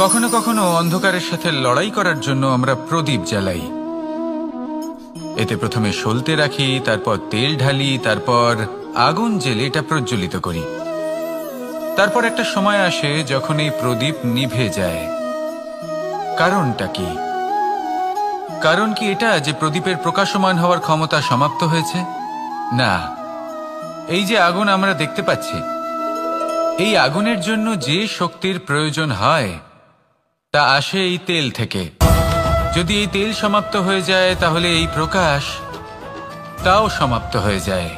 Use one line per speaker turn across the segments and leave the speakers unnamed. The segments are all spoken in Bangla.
কখনো কখনো অন্ধকারের সাথে লড়াই করার জন্য আমরা প্রদীপ জ্বালাই। এতে প্রথমে সলতে রাখি, তারপর তেল ঢালি, তারপর আগুন জ্বেলে এটা প্রজ্বলিত করি। তারপর একটা সময় আসে যখন এই প্রদীপ নিভে যায়। কারণটা কি? কারণ কি এটা যে প্রদীপের প্রকাশমান হওয়ার ক্ষমতা সমাপ্ত হয়েছে? না, এই যে আগুন আমরা দেখতে পাচ্ছি, এই আগুনের জন্য যে শক্তির প্রয়োজন হয় তা আসে এই তেল থেকে। যদি এই তেল সমাপ্ত হয়ে যায় তাহলে এই প্রকাশ তাও সমাপ্ত হয়ে যায়।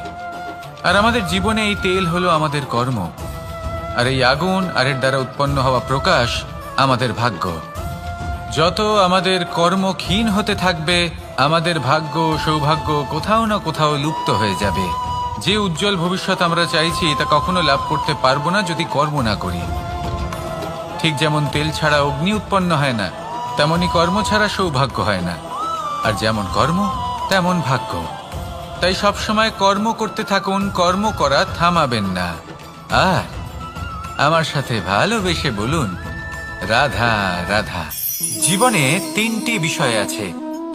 আর আমাদের জীবনে এই তেল হলো আমাদের কর্ম, আর এই আগুন আর এর দ্বারা উৎপন্ন হওয়া প্রকাশ আমাদের ভাগ্য। যত আমাদের কর্ম ক্ষীণ হতে থাকবে, আমাদের ভাগ্য সৌভাগ্য কোথাও না কোথাও লুপ্ত হয়ে যাবে। যে উজ্জ্বল ভবিষ্যৎ আমরা চাইছি তা কখনো লাভ করতে পারবো না যদি কর্ম না করি। ঠিক যেমন তেল ছাড়া অগ্নি উৎপন্ন হয় না, তেমনি কর্ম ছাড়া সৌভাগ্য হয় না। আর যেমন কর্ম তেমন ভাগ্য। তাই সবসময় কর্ম করতে থাকুন, কর্ম করা থামাবেন না। আর আমার সাথে ভালোবেসে বলুন, রাধা রাধা। জীবনে তিনটি বিষয় আছে,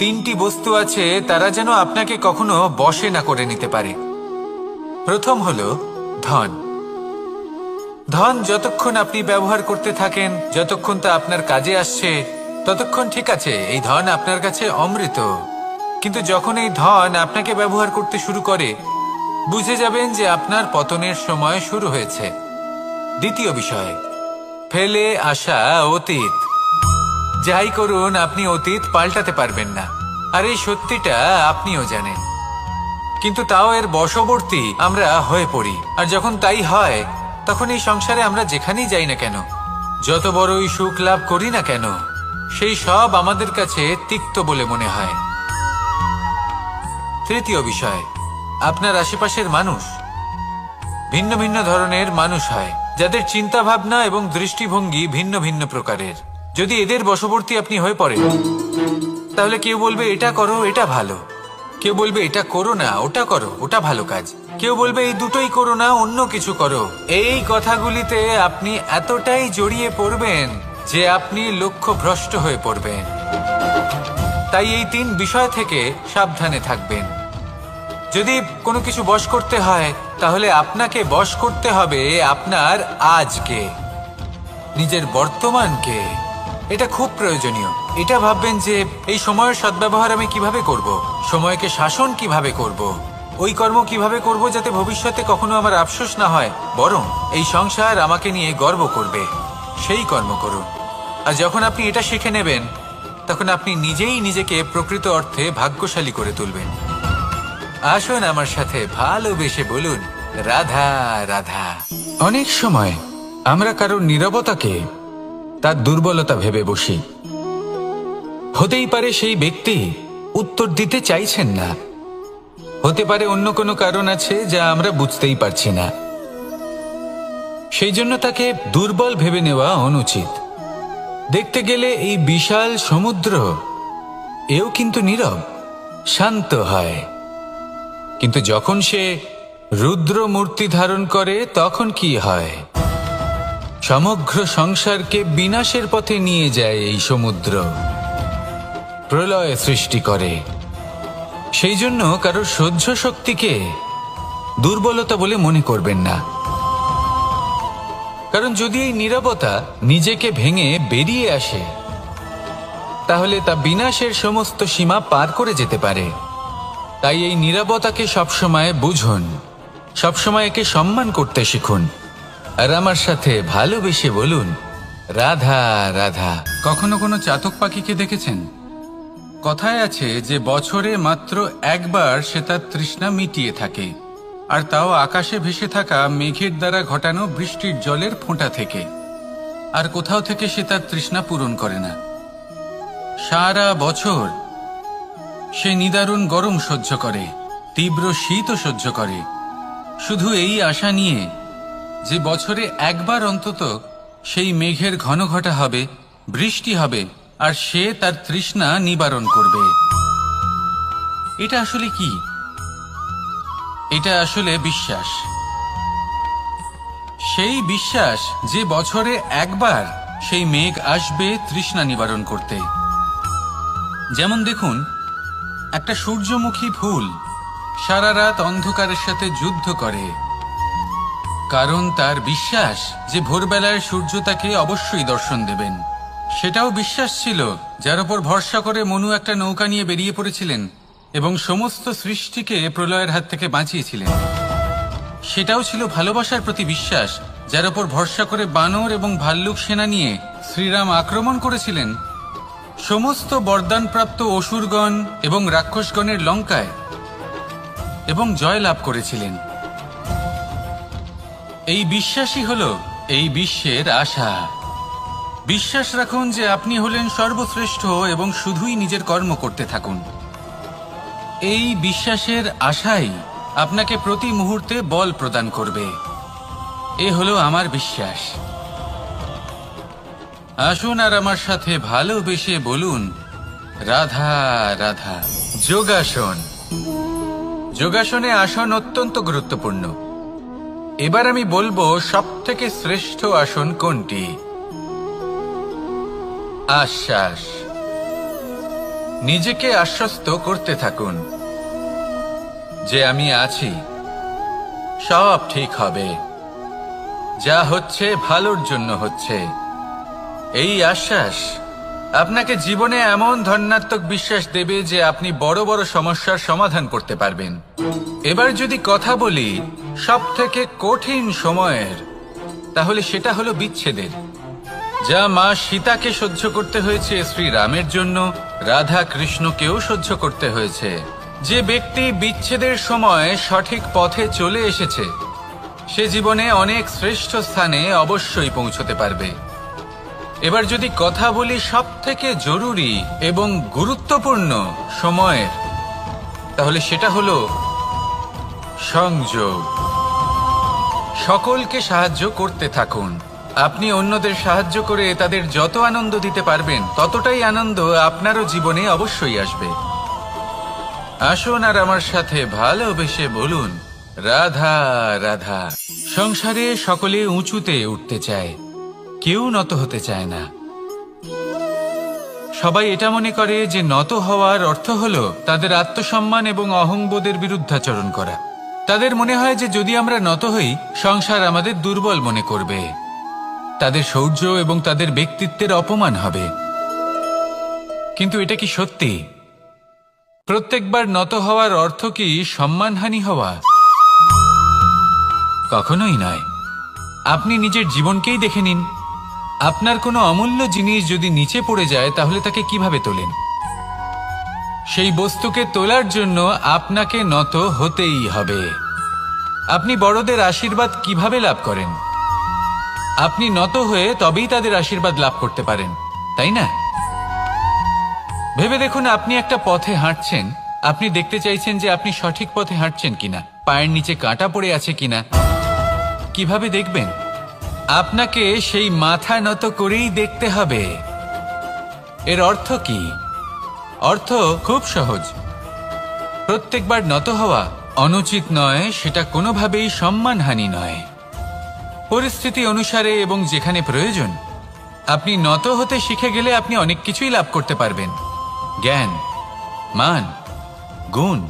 তিনটি বস্তু আছে, তারা যেন আপনাকে কখনো বশে না করে নিতে পারে। প্রথম হলো ধন। ধন যতক্ষণ আপনি ব্যবহার করতে থাকেন, যতক্ষণ তা আপনার কাজে আসছে, ততক্ষণ ঠিক আছে, এই ধন আপনার কাছে অমৃত। কিন্তু যখন এই ধন আপনাকে ব্যবহার করতে শুরু করে, বুঝে যাবেন যে আপনার পতনের সময় শুরু হয়েছে। দ্বিতীয় বিষয়, ফেলে আসা অতীত। যাই করুন, আপনি অতীত পাল্টাতে পারবেন না, আর এই সত্যিটা আপনিও জানেন। কিন্তু তাও এর বশবর্তী আমরা হয়ে পড়ি। আর যখন তাই হয়, তখন এই সংসারে আমরা যেখানেই যাই না কেন, যত বড়ই সুখ লাভ করি না কেন, সেই সব আমাদের কাছে তিক্ত বলে মনে হয়। তৃতীয় বিষয়, আপনার আশেপাশের মানুষ ভিন্ন ভিন্ন ধরনের মানুষ হয়, যাদের চিন্তা ভাবনা এবং দৃষ্টিভঙ্গি ভিন্ন ভিন্ন প্রকারের। যদি এদের বশবর্তী আপনি হয়ে পড়েন, তাহলে কেউ বলবে এটা করো, এটা ভালো। কেউ বলবে এটা করো না, ওটা করো, ওটা ভালো কাজ। কেউ বলবে এই দুটোই করো না, অন্য কিছু করো। এই কথাগুলিতে আপনি এতটাই জড়িয়ে পড়বেন যে আপনি লক্ষ্যভ্রষ্ট হয়ে পড়বেন। তাই এই তিন বিষয় থেকে সাবধানে থাকবেন। যদি কোনো কিছু বশ করতে হয়, তাহলে আপনাকে বশ করতে হবে আপনার আজকে, নিজের বর্তমানকে। এটা খুব প্রয়োজনীয়। এটা ভাববেন যে এই সময়ের সদ্ব্যবহার আমি কিভাবে করব, সময়কে শাসন কিভাবে করব, ওই কর্ম কিভাবে করব যাতে ভবিষ্যতে কখনো আমার আফসোস না হয়, বরং এই সংসার আমাকে নিয়ে গর্ব করবে, সেই কর্ম করুন। আর যখন আপনি এটা শিখে নেবেন, তখন আপনি নিজেই নিজেকে প্রকৃত অর্থে ভাগ্যশালী করে তুলবেন। আসুন আমার সাথে ভালোবেসে বলুন, রাধা রাধা। অনেক সময় আমরা কারোর নীরবতাকে তার দুর্বলতা ভেবে বসি। হতেই পারে সেই ব্যক্তি উত্তর দিতে চাইছেন না, হতে পারে অন্য কোনো কারণ আছে যা আমরা বুঝতেই পারছি না। সেই জন্য তাকে দুর্বল ভেবে নেওয়া অনুচিত। দেখতে গেলে এই বিশাল সমুদ্র এও কিন্তু নীরব, শান্ত হয়। কিন্তু যখন সে রুদ্র মূর্তি ধারণ করে, তখন কি হয়? সমগ্র সংসারকে বিনাশের পথে নিয়ে যায় এই সমুদ্র, প্রলয় সৃষ্টি করে। সেই জন্য কারোর সহ্য শক্তিকে দুর্বলতা বলে মনে করবেন না। কারণ যদি এই নীরবতা নিজেকে ভেঙে বেরিয়ে আসে, তাহলে তা বিনাশের সমস্ত সীমা পার করে যেতে পারে। তাই এই নীরবতাকে সবসময় বুঝুন, সবসময় একে সম্মান করতে শিখুন। আর আমার সাথে ভালোবেসে বলুন, রাধা রাধা। কখনো কোনো চাতক পাখিকে দেখেছেন? কথায় আছে যে বছরে মাত্র একবার সে তার তৃষ্ণা মিটিয়ে থাকে, আর তাও আকাশে ভেসে থাকা মেঘের দ্বারা ঘটানো বৃষ্টির জলের ফোঁটা থেকে। আর কোথাও থেকে সে তার তৃষ্ণা পূরণ করে না। সারা বছর সে নিদারুণ গরম সহ্য করে, তীব্র শীতও সহ্য করে, শুধু এই আশা নিয়ে যে বছরে একবার অন্তত সেই মেঘের ঘন ঘটা হবে, বৃষ্টি হবে, আর সে তার তৃষ্ণা নিবারণ করবে। এটা আসলে কি? এটা আসলে বিশ্বাস। সেই বিশ্বাস যে বছরে একবার সেই মেঘ আসবে তৃষ্ণা নিবারণ করতে। যেমন দেখুন, একটা সূর্যমুখী ফুল সারা রাত অন্ধকারের সাথে যুদ্ধ করে, কারণ তার বিশ্বাস যে ভোরবেলায় সূর্য তাকে অবশ্যই দর্শন দেবেন। সেটাও বিশ্বাস ছিল যার উপর ভরসা করে মনু একটা নৌকা নিয়ে বেরিয়ে পড়েছিলেন এবং সমস্ত সৃষ্টিকে প্রলয়ের হাত থেকে বাঁচিয়েছিলেন। সেটাও ছিল ভালোবাসার প্রতি বিশ্বাস যার উপর ভরসা করে বানর এবং ভাল্লুক সেনা নিয়ে শ্রীরাম আক্রমণ করেছিলেন সমস্ত বরদানপ্রাপ্ত অসুরগণ এবং রাক্ষসগণের লঙ্কায় এবং জয় লাভ করেছিলেন। এই বিশ্বাসই হলো এই বিশ্বের আশা। বিশ্বাস রাখুন যে আপনি হলেন সর্বশ্রেষ্ঠ এবং শুধুই নিজের কর্ম করতে থাকুন। এই বিশ্বাসের আশাই আপনাকে প্রতি মুহূর্তে বল প্রদান করবে। এ হলো আমার বিশ্বাস। আসুন আর আমার সাথে ভালোবেসে বলুন, রাধা রাধা। যোগাসন। যোগাসনে আসন অত্যন্ত গুরুত্বপূর্ণ। এবার আমি বলবো সবথেকে শ্রেষ্ঠ আসন কোনটি। আশ্বাস। নিজেকে আশ্বস্ত করতে থাকুন যে আমি আছি, সব ঠিক হবে, যা হচ্ছে ভালোর জন্য হচ্ছে। এই আশ্বাস আপনাকে জীবনে এমন ধন্যাত্মক বিশ্বাস দেবে যে আপনি বড় বড় সমস্যার সমাধান করতে পারবেন। এবার যদি কথা বলি সবথেকে কঠিন সময়ের, তাহলে সেটা হলো বিচ্ছেদের। যা মা সীতাকে সহ্য করতে হয়েছে শ্রীরামের জন্য, রাধা কৃষ্ণকেও সহ্য করতে হয়েছে। যে ব্যক্তি বিচ্ছেদের সময় সঠিক পথে চলে এসেছে সে জীবনে অনেক শ্রেষ্ঠ স্থানে অবশ্যই পৌঁছতে পারবে। এবার যদি কথা বলি সবথেকে জরুরি এবং গুরুত্বপূর্ণ সময়ের, তাহলে সেটা হলো সংযোগ। সকলকে সাহায্য করতে থাকুন। আপনি অন্যদের সাহায্য করে তাদের যত আনন্দ দিতে পারবেন ততটাই আনন্দ আপনারও জীবনে অবশ্যই আসবে। আসুন আর আমার সাথে ভালোবেসে বলুন, রাধা রাধা। সংসারে সকলে উঁচুতে উঠতে চায়, কেউ নত হতে চায় না। সবাই এটা মনে করে যে নত হওয়ার অর্থ হলো তাদের আত্মসম্মান এবং অহংবোধের বিরুদ্ধাচরণ করা। তাদের মনে হয় যে যদি আমরা নত হই সংসার আমাদের দুর্বল মনে করবে, তাদের শৌর্য এবং তাদের ব্যক্তিত্বের অপমান হবে। কিন্তু এটা কি সত্যি? প্রত্যেকবার নত হওয়ার অর্থ কি সম্মানহানি হওয়া? কখনোই নয়। আপনি নিজের জীবনকেই দেখে নিন। আপনার কোনো অমূল্য জিনিস যদি নিচে পড়ে যায় তাহলে তাকে কিভাবে তোলেন? সেই বস্তুকে তোলার জন্য আপনাকে নত হতেই হবে। আপনি বড়দের আশীর্বাদ কিভাবে লাভ করেন? আপনি নত হয়ে তবেই তাদের আশীর্বাদ লাভ করতে পারেন, তাই না? ভেবে দেখুন, আপনি একটা পথে হাঁটছেন, আপনি দেখতে চাইছেন যে আপনি সঠিক পথে হাঁটছেন কিনা, পায়ের নিচে কাঁটা পড়ে আছে কিনা। কিভাবে দেখবেন? আপনাকে সেই মাথা নত করেই দেখতে হবে। এর অর্থ কি? অর্থ খুব সহজ। প্রত্যেকবার নত হওয়া অনুচিত নয়, সেটা কোনোভাবেই সম্মানহানি নয়। পরিস্থিতি অনুসারে এবং যেখানে প্রয়োজন আপনি নত হতে শিখে গেলে আপনি অনেক কিছুই লাভ করতে পারবেন। জ্ঞান, মান, গুণ,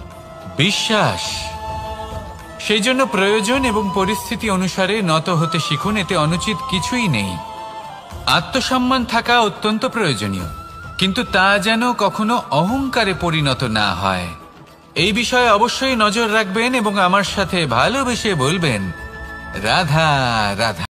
বিশ্বাস। সেই জন্য প্রয়োজন এবং পরিস্থিতি অনুসারে নত হতে শিখুন। এতে অনুচিত কিছুই নেই। আত্মসম্মান থাকা অত্যন্ত প্রয়োজনীয়, কিন্তু তা যেন কখনো অহংকারে পরিণত না হয়। এই বিষয়ে অবশ্যই নজর রাখবেন এবং আমার সাথে ভালোবেসে বলবেন, রাধা রাধা।